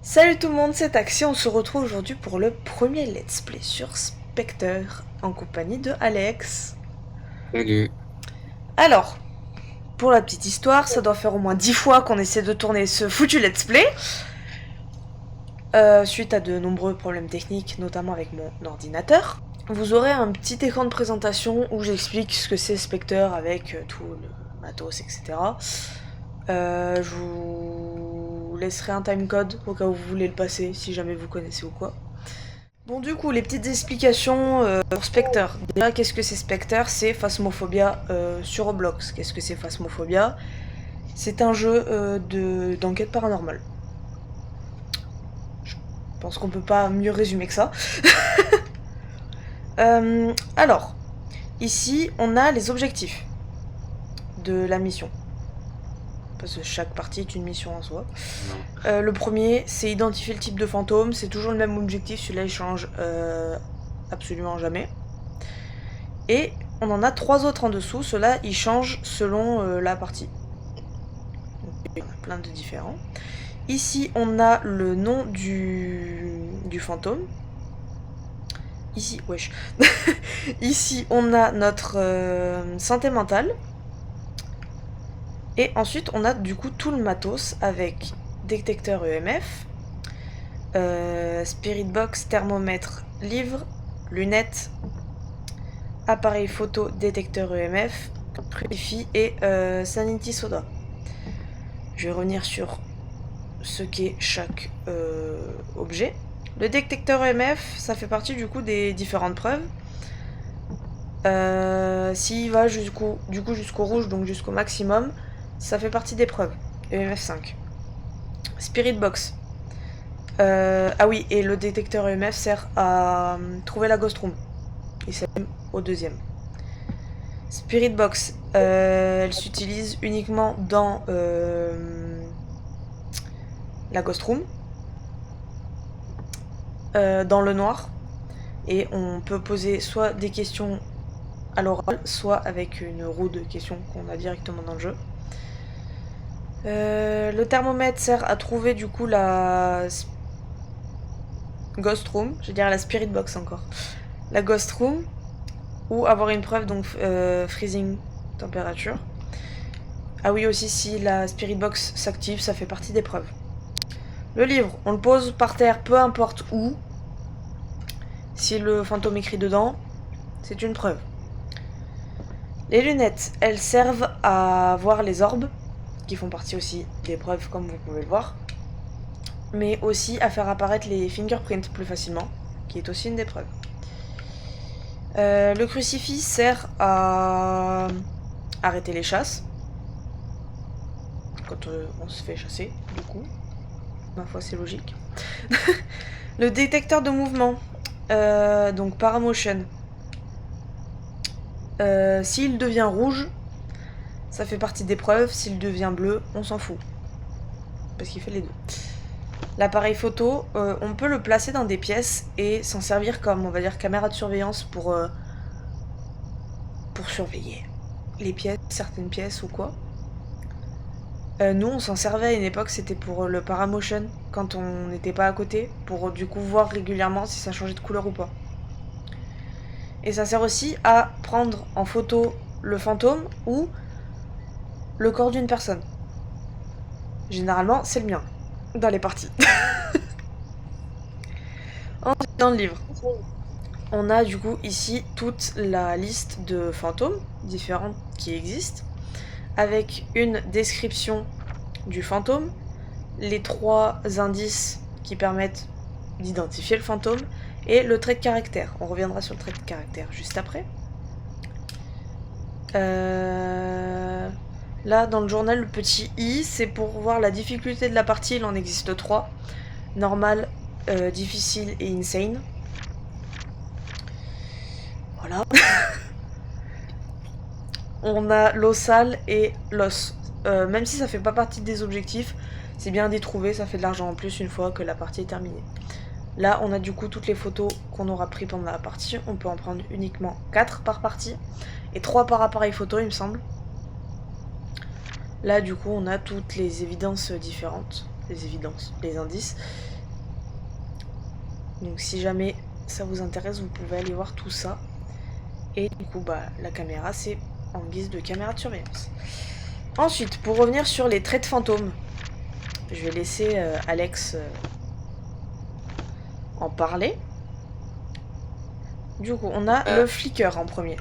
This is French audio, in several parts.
Salut tout le monde, c'est Axi, on se retrouve aujourd'hui pour le premier let's play sur Spectre en compagnie de Alex. Salut. Alors, pour la petite histoire, ça doit faire au moins 10 fois qu'on essaie de tourner ce foutu let's play, suite à de nombreux problèmes techniques, notamment avec mon ordinateur. Vous aurez un petit écran de présentation où j'explique ce que c'est Spectre avec tout le matos, etc. Je vous laisserai un timecode au cas où vous voulez le passer, si jamais vous connaissez ou quoi. Bon, du coup, les petites explications pour Spectre. Déjà, qu'est-ce que c'est Spectre? C'est Phasmophobia sur Roblox. Qu'est-ce que c'est Phasmophobia? C'est un jeu d'enquête paranormale. Je pense qu'on peut pas mieux résumer que ça. Alors, ici, on a les objectifs de la mission. Parce que chaque partie est une mission en soi. Non. Le premier, c'est identifier le type de fantôme. C'est toujours le même objectif, celui-là il change absolument jamais. Et on en a 3 autres en dessous, ceux-là ils changent selon la partie. Donc, il y en a plein de différents. Ici on a le nom du fantôme. Ici, wesh. Ici on a notre santé mentale. Et ensuite on a du coup tout le matos avec détecteur EMF, spirit box, thermomètre, livre, lunettes, appareil photo, détecteur EMF, Purify et Sanity Soda. Je vais revenir sur ce qu'est chaque objet. Le détecteur EMF, ça fait partie du coup des différentes preuves. S'il va jusqu'au rouge, donc jusqu'au maximum, ça fait partie des preuves. EMF 5. Spirit Box. Ah oui, et le détecteur EMF sert à trouver la ghost room. Il s'allume au deuxième. Spirit Box, elle s'utilise uniquement dans la ghost room, dans le noir, et on peut poser soit des questions à l'oral, soit avec une roue de questions qu'on a directement dans le jeu. Le thermomètre sert à trouver du coup la ghost room, je dirais la spirit box encore, la ghost room, ou avoir une preuve, donc freezing température. Ah oui, aussi si la spirit box s'active, ça fait partie des preuves. Le livre, on le pose par terre, peu importe où. Si le fantôme écrit dedans, c'est une preuve. Les lunettes, elles servent à voir les orbes, qui font partie aussi des preuves comme vous pouvez le voir, mais aussi à faire apparaître les fingerprints plus facilement, qui est aussi une des preuves. Le crucifix sert à arrêter les chasses, quand on se fait chasser, du coup. Ma foi, c'est logique. Le détecteur de mouvement, donc paramotion. S'il devient rouge, ça fait partie des preuves. S'il devient bleu, on s'en fout. Parce qu'il fait les deux. L'appareil photo, on peut le placer dans des pièces et s'en servir comme, on va dire, caméra de surveillance pour surveiller les pièces, certaines pièces ou quoi. Nous, on s'en servait à une époque, c'était pour le paramotion, quand on n'était pas à côté, pour du coup voir régulièrement si ça changeait de couleur ou pas. Et ça sert aussi à prendre en photo le fantôme ou le corps d'une personne. Généralement, c'est le mien, dans les parties. Ensuite, dans le livre, on a du coup ici toute la liste de fantômes différentes qui existent, avec une description du fantôme, les 3 indices qui permettent d'identifier le fantôme, et le trait de caractère. On reviendra sur le trait de caractère juste après. Là, dans le journal, le petit i, c'est pour voir la difficulté de la partie. Il en existe 3. Normal, difficile et insane. Voilà. On a l'ossal et l'os. Même si ça fait pas partie des objectifs, c'est bien d'y trouver, ça fait de l'argent en plus une fois que la partie est terminée. Là, on a du coup toutes les photos qu'on aura prises pendant la partie. On peut en prendre uniquement 4 par partie. Et 3 par appareil photo, il me semble. Là, du coup, on a toutes les évidences différentes. les évidences, les indices. Donc si jamais ça vous intéresse, vous pouvez aller voir tout ça. Et du coup, bah, la caméra, c'est en guise de caméra de surveillance. Ensuite, pour revenir sur les traits de fantômes, je vais laisser Alex en parler. Du coup, on a le flicker en premier.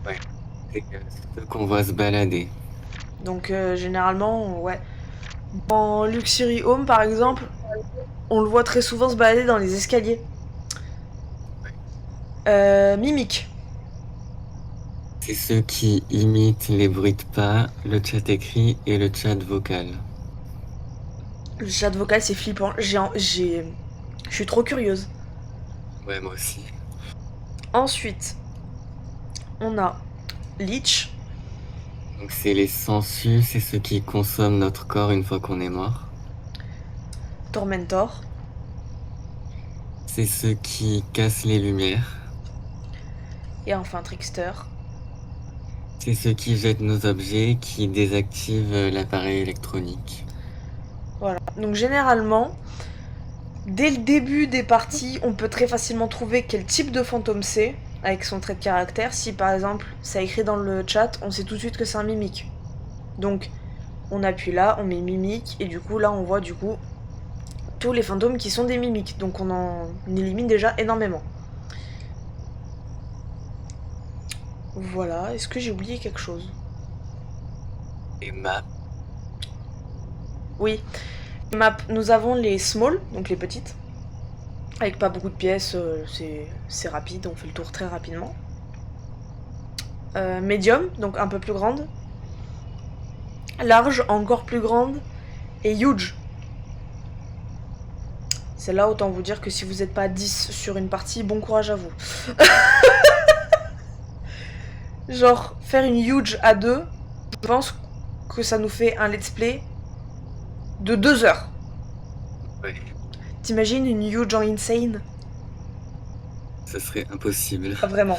Ouais, c'est ceux qu'on voit se balader. Donc généralement, ouais. Dans Luxury Home, par exemple, on le voit très souvent se balader dans les escaliers. Mimique. C'est ceux qui imitent les bruits de pas, le chat écrit et le chat vocal. Le chat vocal, c'est flippant. Je suis trop curieuse. Ouais, moi aussi. Ensuite, on a Leech. Donc c'est les sangsues, c'est ceux qui consomment notre corps une fois qu'on est mort. Tormentor. C'est ceux qui cassent les lumières. Et enfin Trickster. C'est ceux qui jettent nos objets, qui désactivent l'appareil électronique. Voilà. Donc généralement, dès le début des parties, on peut très facilement trouver quel type de fantôme c'est, avec son trait de caractère. Si par exemple, ça écrit dans le chat, on sait tout de suite que c'est un mimique. Donc, on appuie là, on met mimique, et du coup, là, on voit du coup tous les fantômes qui sont des mimiques. Donc, on en élimine déjà énormément. Voilà, est-ce que j'ai oublié quelque chose? Et maps. Oui. Map, nous avons les small, donc les petites. Avec pas beaucoup de pièces, c'est rapide, on fait le tour très rapidement. Medium, donc un peu plus grande. Large, encore plus grande. Et huge. C'est là, autant vous dire que si vous n'êtes pas à 10 sur une partie, bon courage à vous. Genre, faire une huge à 2, je pense que ça nous fait un let's play de 2 heures. Ouais, T'imagines une huge en insane? ça serait impossible. Ah, vraiment.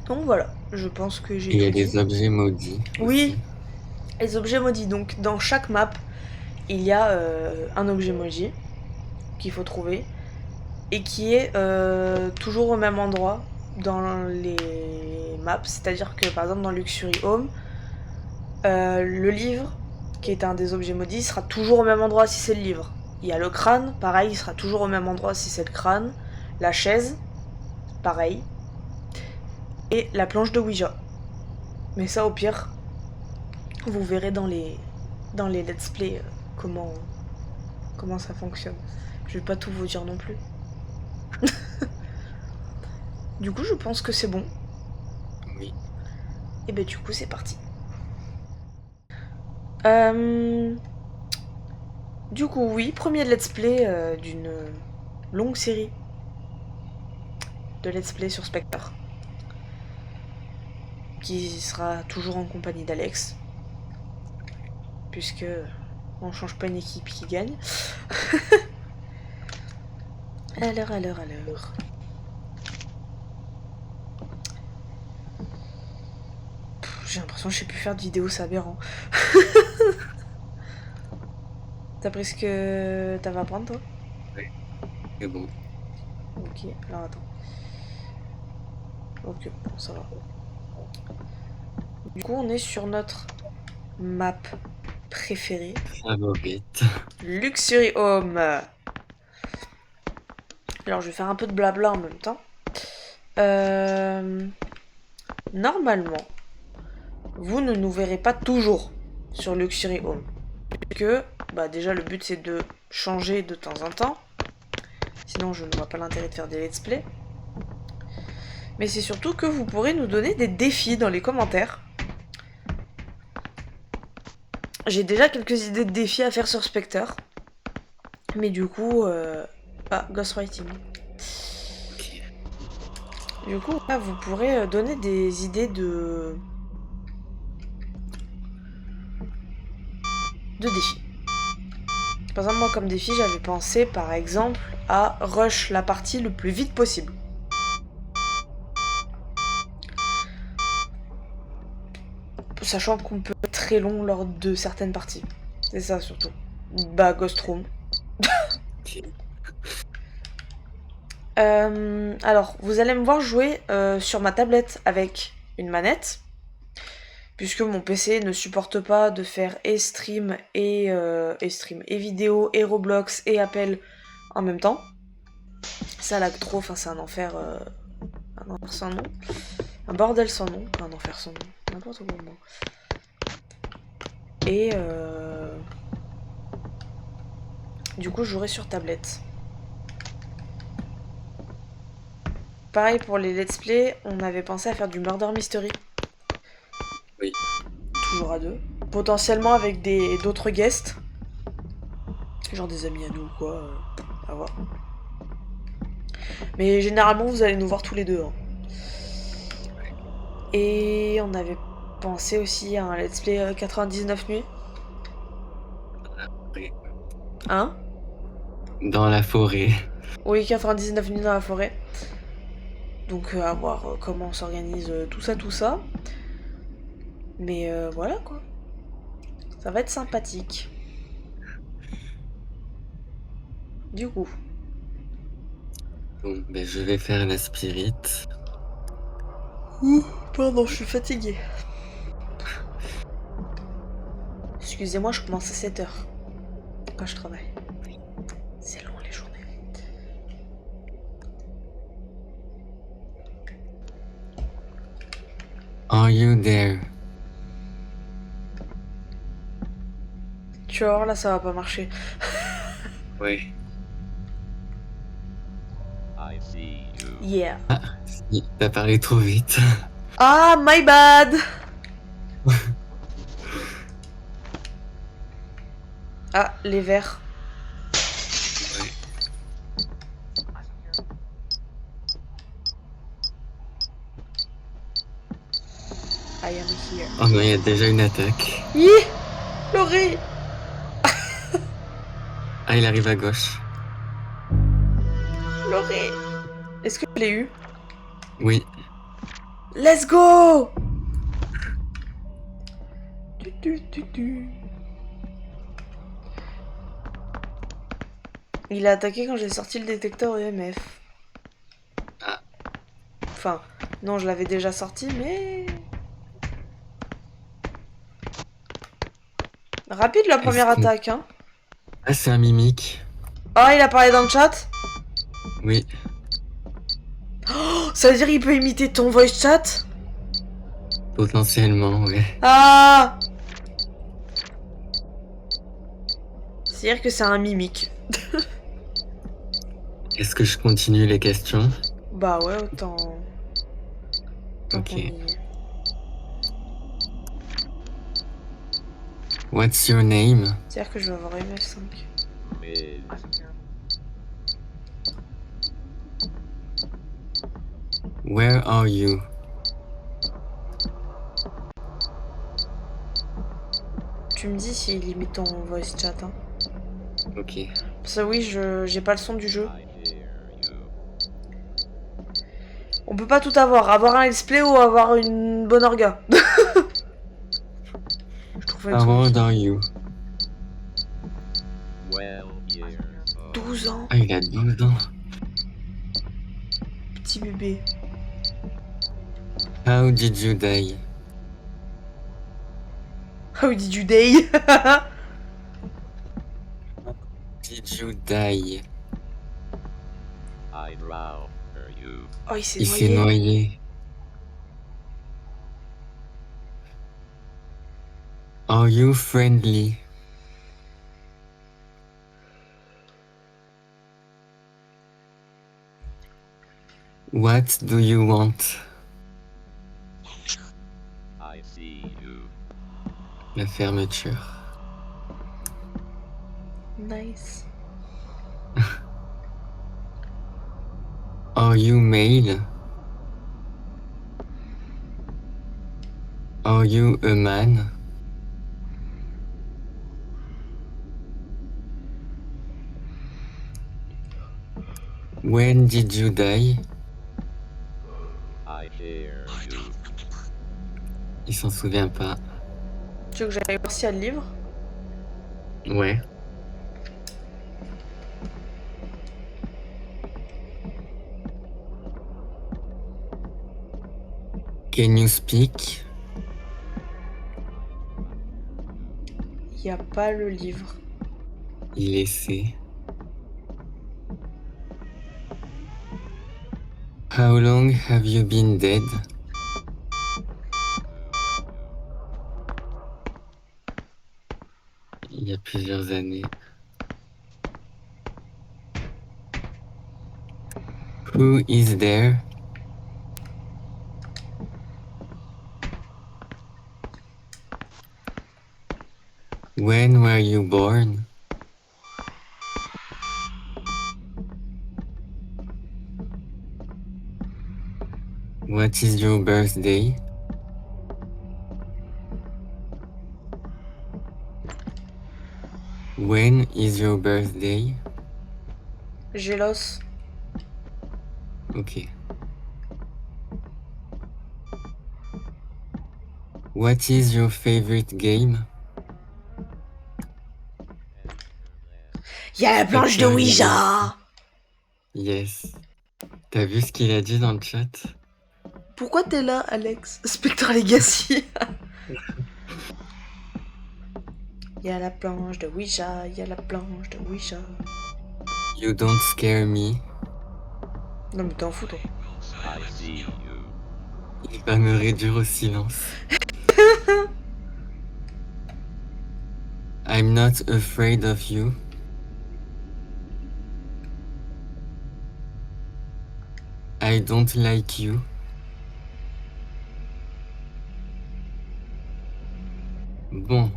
Donc voilà, je pense que j'ai Et il y tout a dit. des objets maudits Oui, aussi. les objets maudits. Donc dans chaque map, il y a un objet maudit qu'il faut trouver et qui est toujours au même endroit dans les maps. C'est-à-dire que par exemple dans Luxury Home, le livre, qui est un des objets maudits, sera toujours au même endroit si c'est le livre. Il y a le crâne, pareil, il sera toujours au même endroit si c'est le crâne. La chaise, pareil. Et la planche de Ouija. Mais ça, au pire, vous verrez dans les let's play comment ça fonctionne. Je vais pas tout vous dire non plus. Du coup, je pense que c'est bon. Oui. Et ben du coup, c'est parti. Euh... Du coup, oui, premier let's play d'une longue série de let's play sur Spectre, qui sera toujours en compagnie d'Alex, puisque on change pas une équipe qui gagne. Alors. J'ai l'impression que je sais plus faire de vidéo, c'est aberrant. T'as pris ce que t'avais à prendre, toi? Ouais, c'est bon. Ok, alors attends. Ok, bon, ça va. Du coup, on est sur notre map préférée. Favorite. Luxury Home. Alors, je vais faire un peu de blabla en même temps. Normalement, vous ne nous verrez pas toujours sur Luxury Home. Que, bah déjà, le but c'est de changer de temps en temps. Sinon, je ne vois pas l'intérêt de faire des let's play. Mais c'est surtout que vous pourrez nous donner des défis dans les commentaires. J'ai déjà quelques idées de défis à faire sur Spectre. Mais du coup... Ah, ghostwriting. Ok. Du coup, là, vous pourrez donner des idées de défis. Par exemple, moi, comme défi, j'avais pensé, par exemple, à rush la partie le plus vite possible. Sachant qu'on peut très long lors de certaines parties. C'est ça surtout. Bah, Ghost Room. Alors, vous allez me voir jouer sur ma tablette avec une manette, puisque mon PC ne supporte pas de faire et stream et vidéo et Roblox et appel en même temps. Ça lag trop, enfin c'est un enfer sans nom. Un bordel sans nom, un enfer sans nom, n'importe quoi moi. Et du coup je jouerai sur tablette. Pareil pour les let's play, on avait pensé à faire du murder mystery. Oui. Toujours à deux. Potentiellement avec d'autres guests. Genre des amis à nous quoi, à voir. Mais généralement vous allez nous voir tous les deux. Hein. Et on avait pensé aussi à un let's play 99 nuits. Oui. Hein? Dans la forêt. Oui, 99 nuits dans la forêt. Donc à voir comment on s'organise tout ça. Mais voilà quoi. Ça va être sympathique. Du coup. Bon, ben je vais faire la spirit. Ouh, pardon, je suis fatiguée. Excusez-moi, je commence à 7h. Quand je travaille. C'est long les journées. Are you there? Tu vas voir, là ça va pas marcher. Oui. I see you. Yeah. T'as parlé trop vite. Ah, my bad. Ah, les verres. Ouais. I am here. Oh non, il y a déjà une attaque. Hi, Laurie. Ah, il arrive à gauche. Laurie. Est-ce que je l'ai eu? Oui. Let's go. Il a attaqué quand j'ai sorti le détecteur EMF. Ah. Enfin, non, je l'avais déjà sorti, mais... Rapide la première attaque, hein. Ah, c'est un mimique. Ah, il a parlé dans le chat. Oui. Oh, ça veut dire qu'il peut imiter ton voice chat? Potentiellement, ouais. Ah. C'est-à-dire que c'est un mimique. Est-ce que je continue les questions? Bah ouais, autant... Ok. qu'on y est. What's your name? C'est-à-dire que je vais avoir MF5. Mid. Where are you? Tu me dis s'il imite ton voice chat, hein. Ok. Parce que oui, j'ai pas le son du jeu. I hear you. On peut pas tout avoir. Avoir un let's play ou avoir une bonne orga. Je trouve une How old solution. are you? Well, years. 12 ans, Ah, il a 12 ans. petit bébé. How did you die? How did you day? Did you die? I drown. Are you? Oh, il s'est Il s'est noyé. noyé. Are you friendly? What do you want? I see you. La fermeture. Nice. Are you male? Are you a man? When did you die? I hear you. Il s'en souvient pas. Tu veux que j'aille voir s'il y a le livre? Ouais. Can you speak? Il n'y a pas le livre. Il essaie. How long have you been dead? Il y a plusieurs années. Who is there? When were you born? What is your birthday? When is your birthday? Gélos. Ok. What is your favorite game? Il y a la planche de Spectre Ouija! Yes. T'as vu ce qu'il a dit dans le chat? Pourquoi t'es là, Alex? Spectre Legacy. Il y a la planche de Ouija, il y a la planche de Ouija. You don't scare me. Non mais t'en fous toi. I see you. Il va me réduire au silence. I'm not afraid of you. I don't like you. Bon.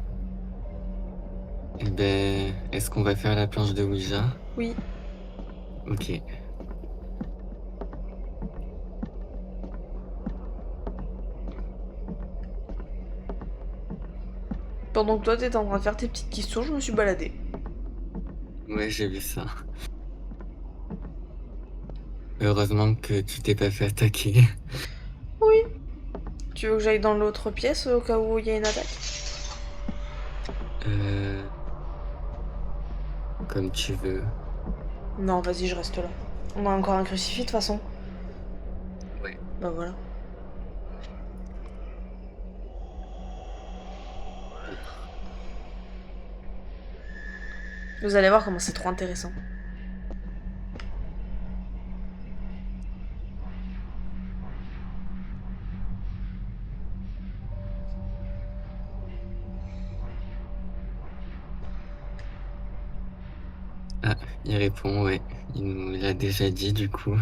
Eh ben, est-ce qu'on va faire la planche de Ouija? Oui. Ok. Pendant que toi t'étais en train de faire tes petites questions, je me suis baladée. Ouais, j'ai vu ça. Heureusement que tu t'es pas fait attaquer. Oui. Tu veux que j'aille dans l'autre pièce au cas où il y a une attaque? Comme tu veux. Non, vas-y, je reste là. On a encore un crucifix de toute façon. Ouais. Bah voilà. Vous allez voir comment c'est trop intéressant. Ah, il répond, ouais. Il nous l'a déjà dit, du coup.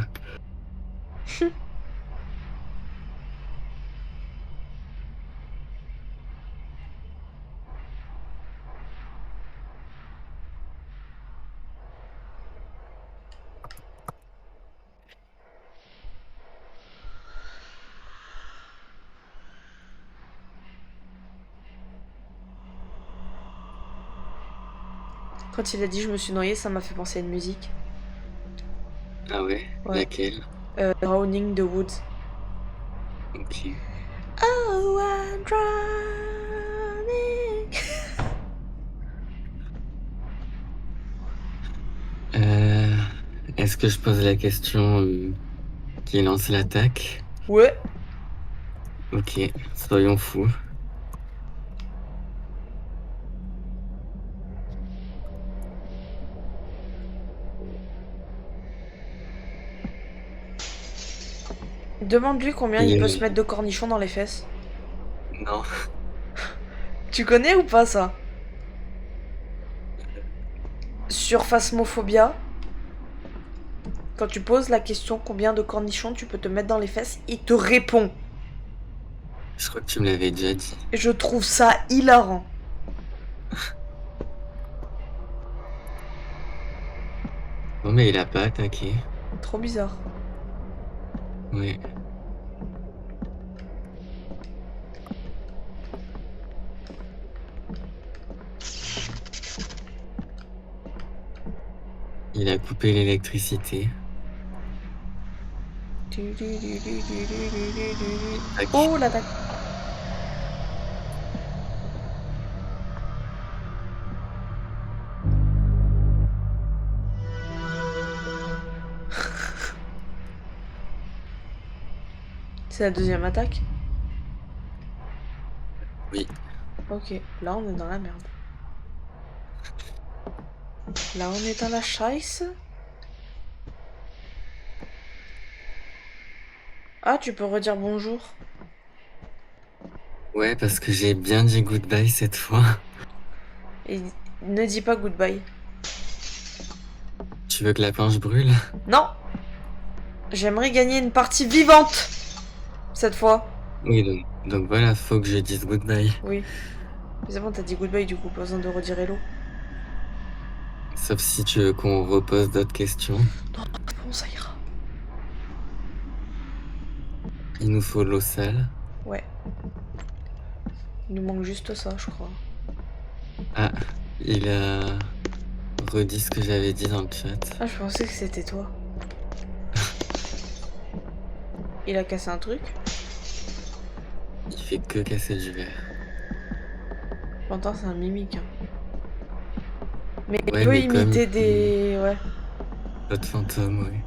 Quand il a dit je me suis noyée, ça m'a fait penser à une musique. Ah ouais? Ouais. Laquelle? Drowning the Woods. Ok. Oh, I'm drowning. Est-ce que je pose la question qui lance l'attaque? Ouais. Ok, soyons fous. Demande-lui combien Et, il peut se mettre de cornichons dans les fesses. non, Tu connais ou pas ça? Sur Phasmophobia, quand tu poses la question combien de cornichons tu peux te mettre dans les fesses, il te répond. je crois que tu me l'avais déjà dit. Et je trouve ça hilarant. Non, mais il a pas attaqué. Trop bizarre. Ouais. Il a coupé l'électricité. Tac. Oh l'attaque. C'est la deuxième attaque? Oui. Ok, là on est dans la merde. Là on est dans la scheisse. Ah, tu peux redire bonjour. Ouais, parce que j'ai bien dit goodbye cette fois. Et ne dis pas goodbye. Tu veux que la planche brûle? Non! J'aimerais gagner une partie vivante! Cette fois. Oui, donc voilà, faut que je dise goodbye. Oui. Mais c'est bon, t'as dit goodbye du coup, pas besoin de redire hello. Sauf si tu veux qu'on repose d'autres questions. Bon, ça ira. Il nous faut l'eau sale. Ouais. Il nous manque juste ça, je crois. Ah, il a redit ce que j'avais dit dans le chat. Ah, je pensais que c'était toi. Il a cassé un truc. Il fait que casser du verre. Pourtant, c'est un mimique. Hein. Mais il Ouais, peut mais comme imiter des... Ouais. l'autre fantôme, ouais.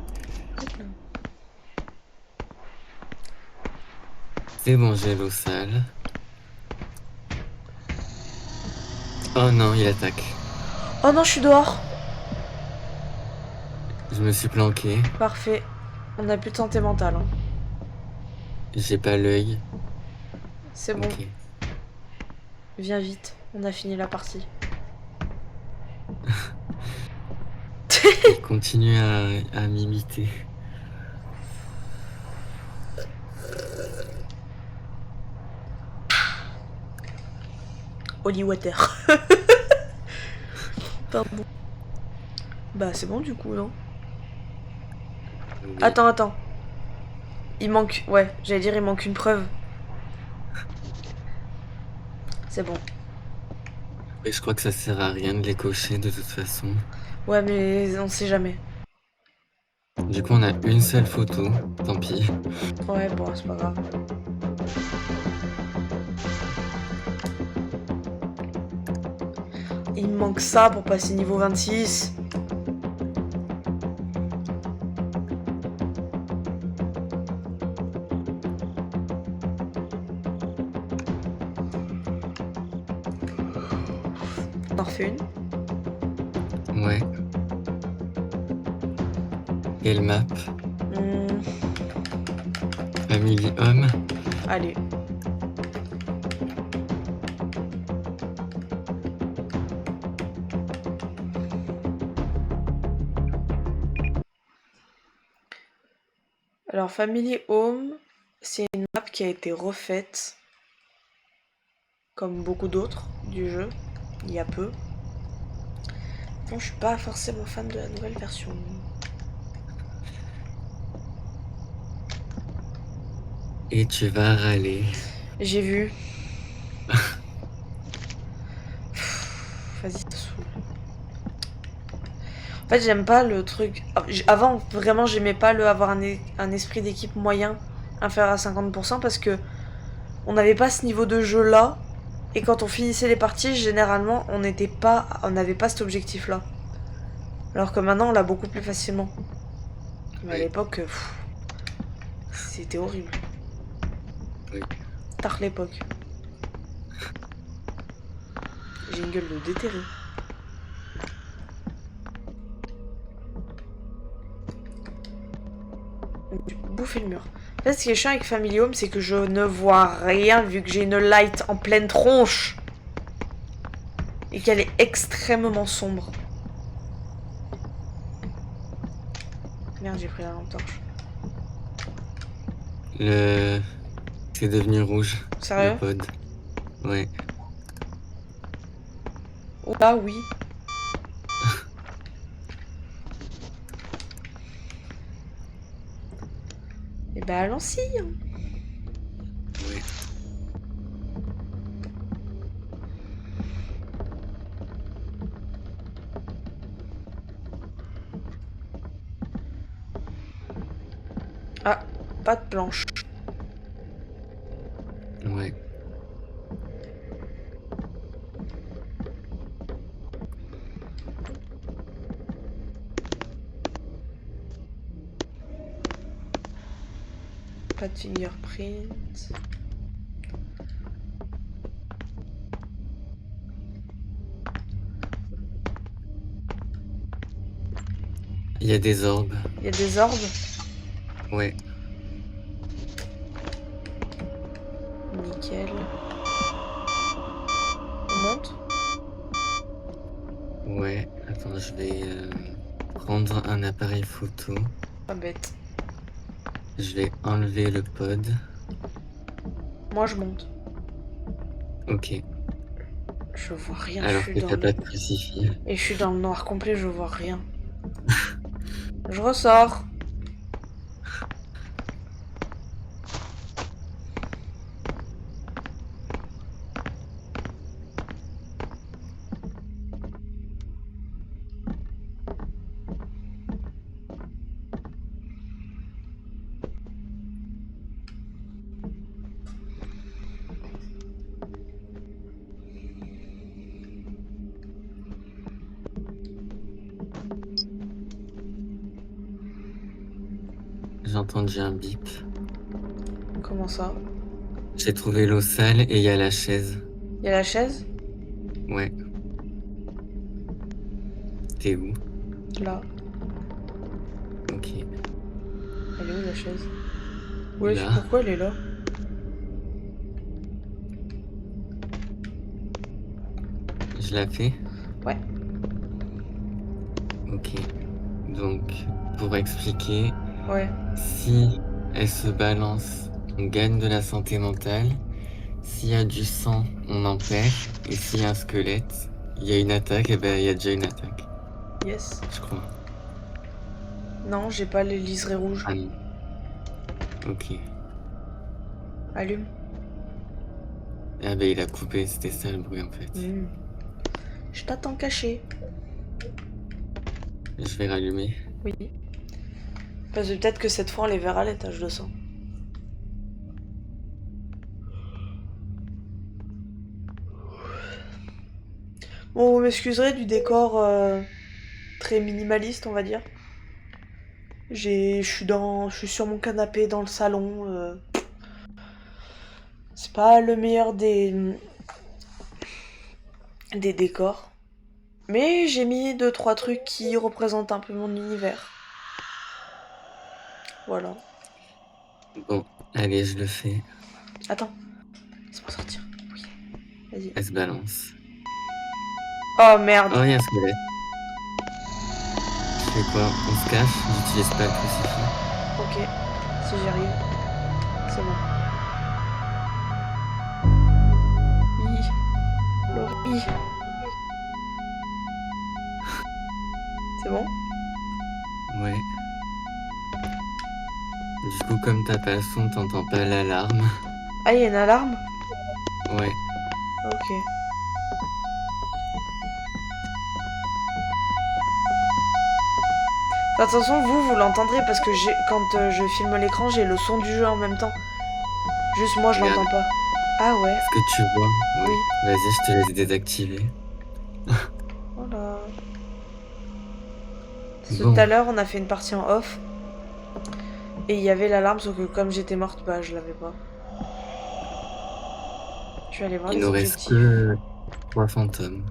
C'est bon, j'ai l'eau sale. Oh non, il attaque. Oh non, je suis dehors. Je me suis planqué. Parfait. On a plus de santé mentale. Hein. J'ai pas l'œil. C'est bon. Ok. Viens vite. On a fini la partie. Il continue à m'imiter. Holy water. Pardon. Bah, c'est bon du coup, non? Oui. Attends. Il manque... Ouais, j'allais dire il manque une preuve. C'est bon. Et je crois que ça sert à rien de les cocher de toute façon. Ouais, mais on sait jamais. Du coup, on a une seule photo. Tant pis. Ouais, bon, c'est pas grave. Il me manque ça pour passer niveau 26. On en refait une. Ouais. Quelle map? Hmm, Family Home. allez. Alors, Family Home, c'est une map qui a été refaite, comme beaucoup d'autres du jeu, il y a peu. Bon, je suis pas forcément fan de la nouvelle version. Et tu vas râler. J'ai vu. Vas-y, ça saoule. En fait, j'aime pas le truc. Avant, vraiment, j'aimais pas le avoir un esprit d'équipe moyen inférieur à 50% parce que on n'avait pas ce niveau de jeu là. Et quand on finissait les parties, généralement, on n'avait pas cet objectif là. Alors que maintenant, on l'a beaucoup plus facilement. Mais à Oui. l'époque, c'était horrible. Oui. Tard l'époque. J'ai une gueule de déterré. Bouffer le mur. En fait, ce qui est chiant avec Family Home, c'est que je ne vois rien vu que j'ai une light en pleine tronche. Et qu'elle est extrêmement sombre. Merde, j'ai pris la lampe torche. C'est devenu rouge. Le Sérieux? pod. Ouais. Ah oui. Et bah allons-y. Hein. Ouais. Ah, pas de planche. Ouais. Pas de fingerprint. Il y a des orbes. Il y a des orbes. Ouais. Nickel. On monte. Ouais. Attends, je vais prendre un appareil photo. Pas bête. Je vais enlever le pod. Moi je monte. Ok. Je vois rien, je Alors suis que dans t'as le... pas de crucifix. Et je suis dans le noir complet, je vois rien. Je ressors. J'ai entendu un bip. Comment ça? J'ai trouvé l'eau sale et il y a la chaise. Il y a la chaise? Ouais. T'es où? Là. Ok. Elle est où la chaise? Wesh, Là. pourquoi elle est là? Je la fais? Ouais. Ok. Donc, pour expliquer, Ouais. si elle se balance, on gagne de la santé mentale. S'il y a du sang, on en perd. Et s'il y a un squelette, il y a une attaque, et ben il y a déjà une attaque, Yes. je crois. Non, j'ai pas les liserés rouges. Ah non. Ok. Allume. Ah ben il a coupé, c'était ça le bruit en fait. Hmm. Je t'attends caché. Je vais rallumer. Oui. Parce que peut-être que cette fois on les verra les taches de sang. Bon, vous m'excuserez du décor très minimaliste, on va dire. Je suis sur mon canapé dans le salon. C'est pas le meilleur des décors. Mais j'ai mis 2-3 trucs qui représentent un peu mon univers. Voilà. Bon, allez, je le fais. Attends, laisse-moi sortir. Oui, vas-y. Elle se balance. Oh merde. Oh, il y a un squelette. Je fais quoi? On se cache? J'utilise pas le crucifix. Ok, si j'y arrive, c'est bon. Laurie. C'est bon? Ouais. Du coup, comme t'as pas le son, t'entends pas l'alarme. Ah, il y a une alarme? Ouais. Ok. Enfin, de toute façon, vous l'entendrez parce que quand je filme l'écran, j'ai le son du jeu en même temps. Juste moi, je Regarde. l'entends pas. Ah ouais. Est-ce que tu vois? Oui. Vas-y, je te laisse désactiver. Voilà. Bon. Tout à l'heure, on a fait une partie en off. Et il y avait l'alarme, sauf que comme j'étais morte, bah je l'avais pas. Je vais aller voir Il les nous reste objectifs. que 3 fantômes.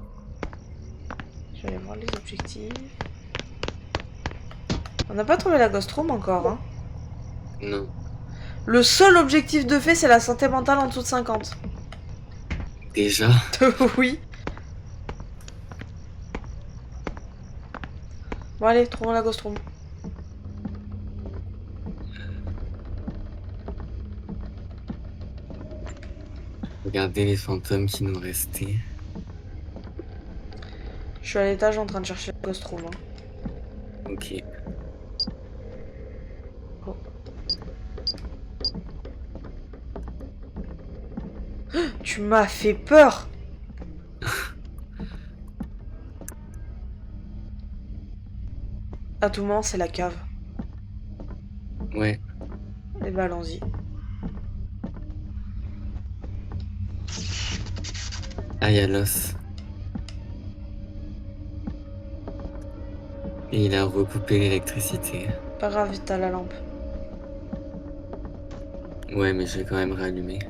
Je vais aller voir les objectifs. On n'a pas trouvé la ghost room encore, hein. Non. Le seul objectif de fait, c'est la santé mentale en dessous de 50. Déjà? Oui. Bon allez, trouvons la ghost room. Regardez les fantômes qui nous restaient. Je suis à l'étage en train de chercher la ghost room. Hein. Ok. Oh. Tu m'as fait peur. À tout moment, c'est la cave. Ouais. Et bah allons-y. Ah, il y a l'os. Et il a recoupé l'électricité. Pas grave, t'as la lampe. Ouais, mais je vais quand même rallumer.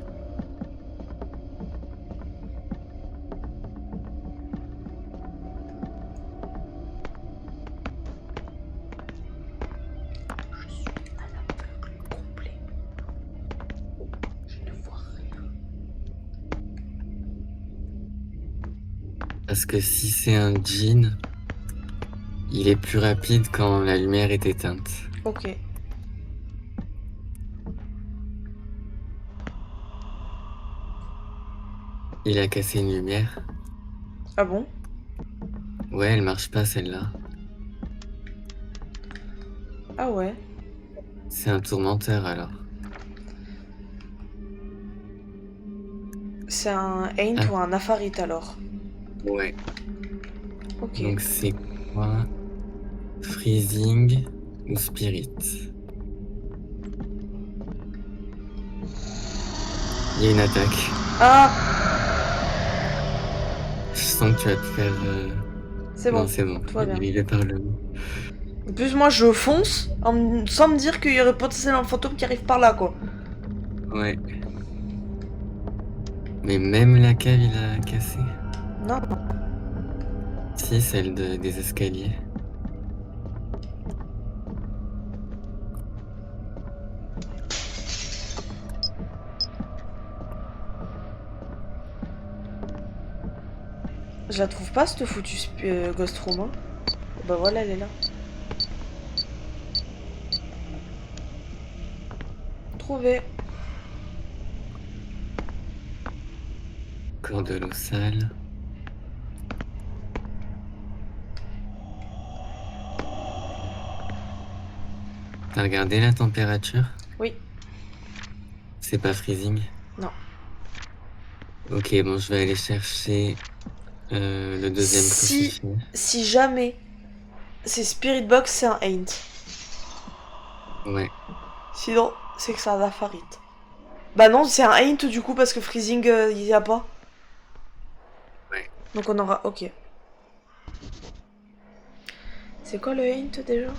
Je suis à l'aveugle complet. Je ne vois rien. Parce que si c'est un djinn, il est plus rapide quand la lumière est éteinte. Ok. Il a cassé une lumière. Ah bon? Ouais, elle marche pas celle-là. Ah ouais. C'est un tourmenteur alors. C'est un Aint Ah, ou un Afarit alors? ouais. Ok. Donc c'est quoi? Freezing ou Spirit? Il y a une attaque. Ah! Je sens que tu vas te faire... C'est Non, bon. c'est bon. Tout va bien. Il est par le... En plus, moi, je fonce sans me dire qu'il y aurait potentiellement un fantôme qui arrive par là, quoi. Ouais. Mais même la cave, il a cassé. Non. Si, celle des escaliers. Je la trouve pas, cette foutue Ghost Room. Hein. Bah voilà, elle est là. Trouvé. Encore de l'eau sale. T'as regardé la température? Oui. C'est pas freezing? Non. Ok, bon, je vais aller chercher le deuxième Si... crucifix. Si jamais c'est Spirit Box, c'est un Aint. Ouais. Sinon, c'est que c'est un Afarit. Bah non, c'est un Aint du coup, parce que Freezing, il y a pas. Ouais. Donc on aura... Ok. C'est quoi le Aint déjà?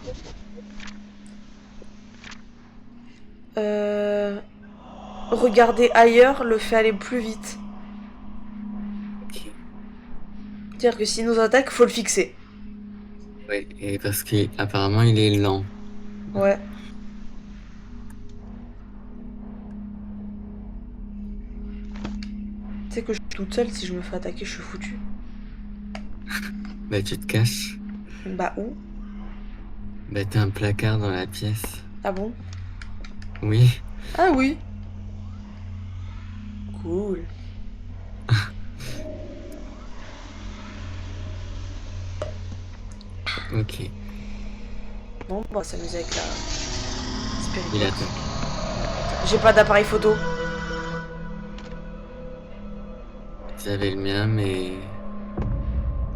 Regarder ailleurs le fait aller plus vite. Ok. C'est-à-dire que s'il nous attaque, faut le fixer. Ouais, et parce qu'apparemment il est lent. Ouais. Tu sais que je suis toute seule, si je me fais attaquer, je suis foutue. Bah tu te caches. Bah où? Bah t'as un placard dans la pièce. Ah bon? Oui. Ah oui. Cool. Ok. Bon, on va s'amuser avec la Spirit Il Box. attaque. J'ai pas d'appareil photo. J'avais le mien, mais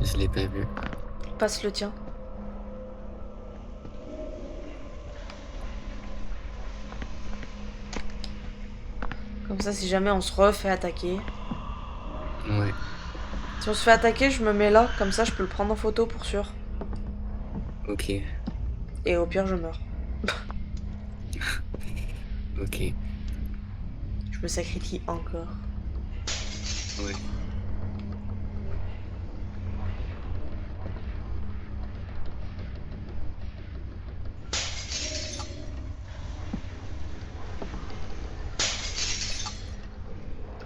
je l'ai pas vu. Passe le tien. Comme ça, si jamais on se refait attaquer. Ouais. Si on se fait attaquer, je me mets là. Comme ça, je peux le prendre en photo pour sûr. Ok. Et au pire, je meurs. Ok. Je me sacrifie encore. Ouais.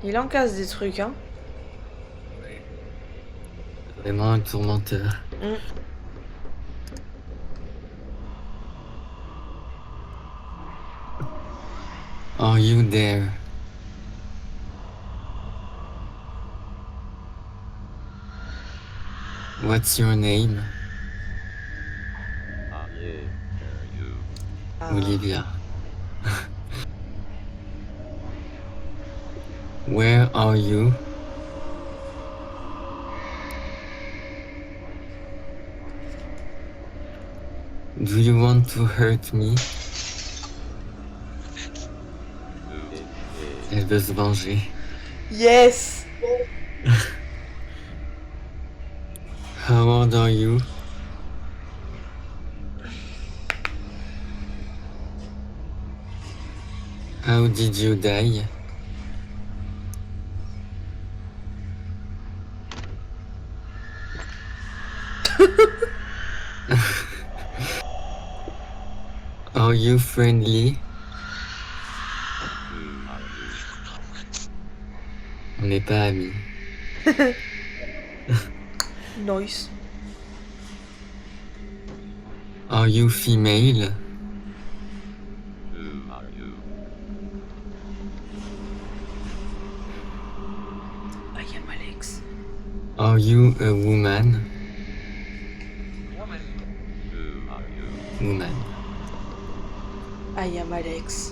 Il en casse des trucs, hein. Ouais. Vraiment un tourmenteur. Mm. Are you there? What's your name? Ah, yeah, are you? Ah. Olivia. Where are you? Do you want to hurt me? Who is it? Elle veut se venger. Yes. How old are you? How did you die? Are you friendly? Who are you? On n'est pas amis. Noise. Are you female? Who are you? I am Alex. Are you a woman? Who are you? Woman. I am Alex.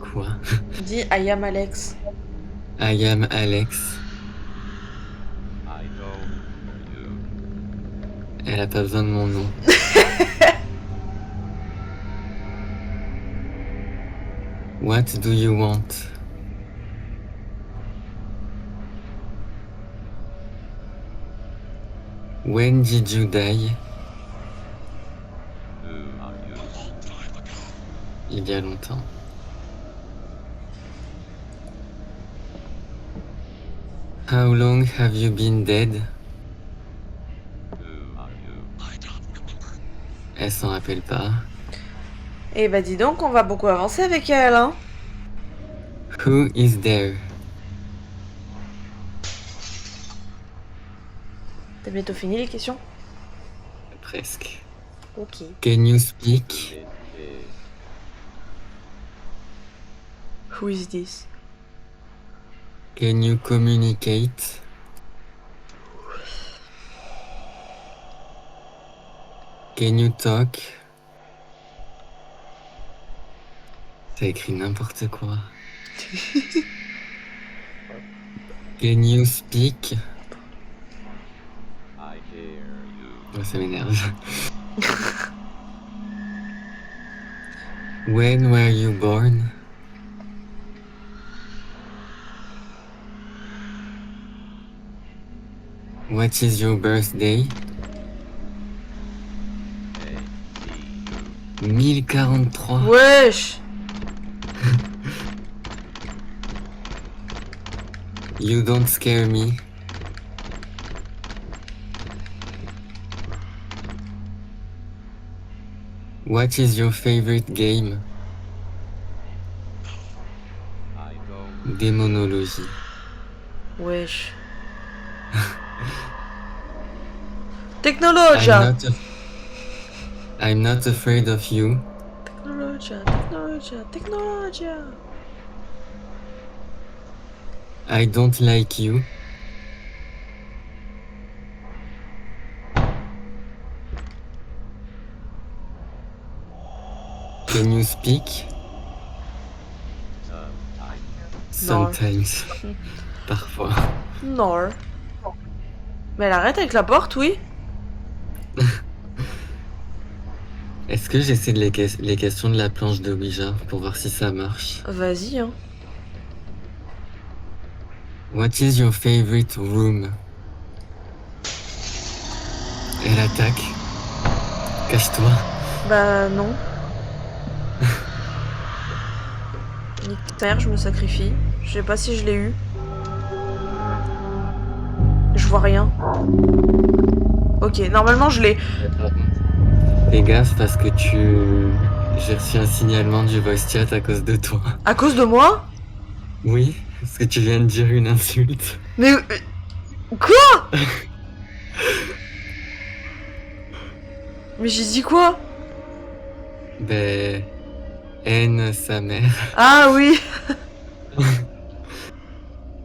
Quoi? Dis I am Alex. I am Alex. I know you. Elle a pas besoin de mon nom. What do you want? When did you die? Who are you? Il y a longtemps. How long have you been dead? Who are you? Elle s'en rappelle pas. Eh bah dis donc, on va beaucoup avancer avec elle, hein. Who is there? T'as bientôt fini les questions? Presque. Ok. Can you speak? It is. Who is this? Can you communicate? Can you talk? T'as écrit n'importe quoi. Can you speak? I hear you. Oh, ça m'énerve. When were you born? What is your birthday? A. 1043. Wesh! You don't scare me. What is your favorite game? I don't. Démonologie. Wesh. I'm Technologia! not, I'm not afraid of you. Technologia, Technologia, Technologia! I don't like you. Can you speak? Sometimes. Sometimes. Parfois. Nor. Mais elle arrête avec la porte, oui? Est-ce que j'essaie les questions de la planche de Ouija pour voir si ça marche? Vas-y, hein. What is your favorite room? Elle attaque. Cache-toi. Bah non. Nique ta mère, je me sacrifie. Je sais pas si je l'ai eu. Je vois rien. Ok, normalement je l'ai. Fais gaffe parce que j'ai reçu un signalement du voice chat à cause de toi. À cause de moi? Oui, parce que tu viens de dire une insulte. Mais... Quoi? Mais j'ai dit quoi? Ben... Haine sa mère. Ah oui.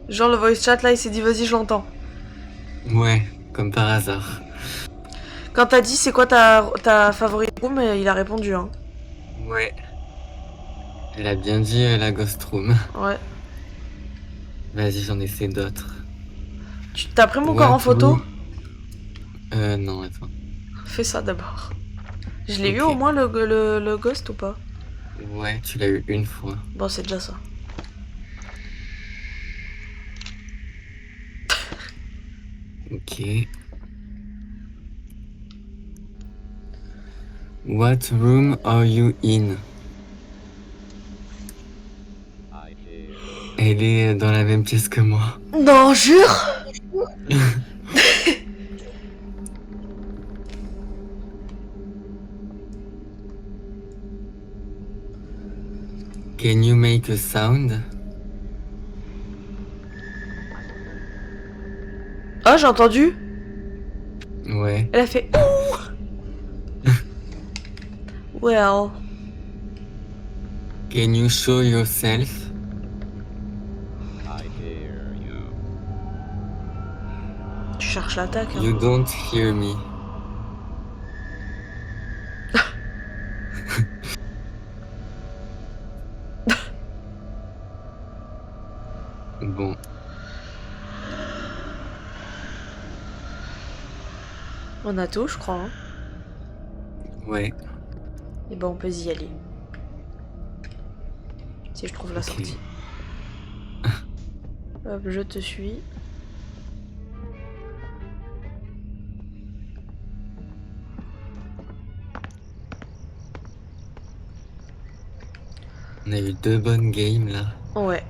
Genre le voice chat là il s'est dit vas-y je l'entends. Ouais, comme par hasard. Quand t'as dit c'est quoi ta favorite room, il a répondu hein. Ouais. Elle a bien dit la ghost room. Ouais. Vas-y, j'en essaie d'autres. Tu t'as pris mon corps en What photo? room? Non, attends. Fais ça d'abord. Je l'ai eu Ok. au moins le ghost ou pas? Ouais, tu l'as eu une fois. Bon c'est déjà ça. Ok. What room are you in? Elle est dans la même pièce que moi. Non, jure. Can you make a sound? Ah, j'ai entendu. Ouais. Elle a fait ouh. Well. Can you show yourself? I dare you. Tu cherches l'attaque. Hein. You don't hear me. Bon. On a tout, je crois. Hein. Ouais. Et ben, on peut y aller. Si je trouve la Ok. sortie. Hop, je te suis. On a eu 2 bonnes games là. Ouais.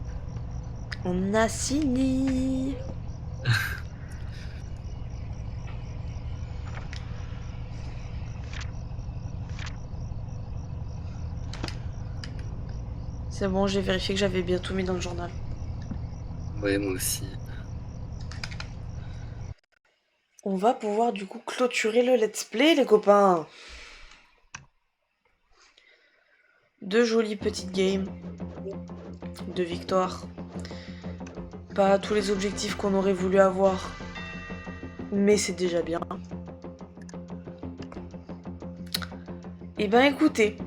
On a signé. C'est bon, j'ai vérifié que j'avais bien tout mis dans le journal. Ouais, moi aussi. On va pouvoir du coup clôturer le let's play, les copains. 2 jolies petites games. 2 victoires. Pas tous les objectifs qu'on aurait voulu avoir. Mais c'est déjà bien. Et ben écoutez,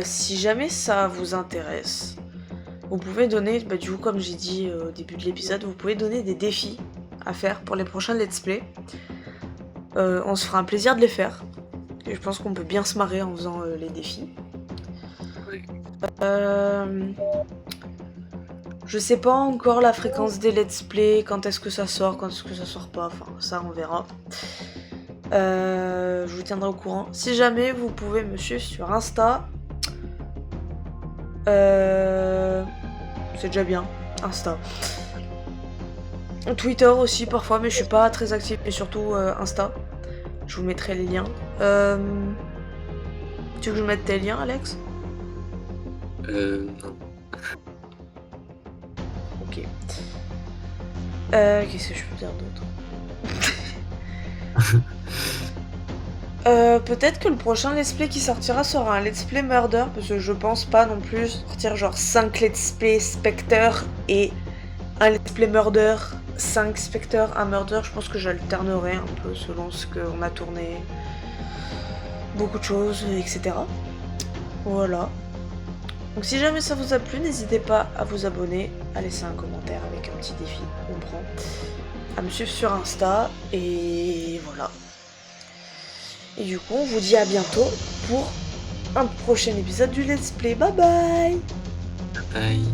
si jamais ça vous intéresse, vous pouvez donner, bah, du coup comme j'ai dit au début de l'épisode, vous pouvez donner des défis à faire pour les prochains let's play. On se fera un plaisir de les faire. Et je pense qu'on peut bien se marrer en faisant les défis. Je sais pas encore la fréquence des let's play, quand est-ce que ça sort, quand est-ce que ça sort pas, enfin ça on verra. Je vous tiendrai au courant. Si jamais vous pouvez me suivre sur Insta, c'est déjà bien, Insta. Twitter aussi parfois, mais je suis pas très active, et surtout Insta. Je vous mettrai les liens. Tu veux que je mette tes liens, Alex? Non. Ok. Qu'est-ce que je peux dire d'autre? Peut-être que le prochain let's play qui sortira sera un let's play murder, parce que je pense pas non plus sortir genre 5 let's play spectre et un let's play murder, 5 spectre, un murder. Je pense que j'alternerai un peu selon ce qu'on a tourné, beaucoup de choses, etc. Voilà. Donc si jamais ça vous a plu, n'hésitez pas à vous abonner, à laisser un commentaire avec un petit défi, on prend, à me suivre sur Insta, et voilà. Et du coup, on vous dit à bientôt pour un prochain épisode du Let's Play. Bye bye! Bye.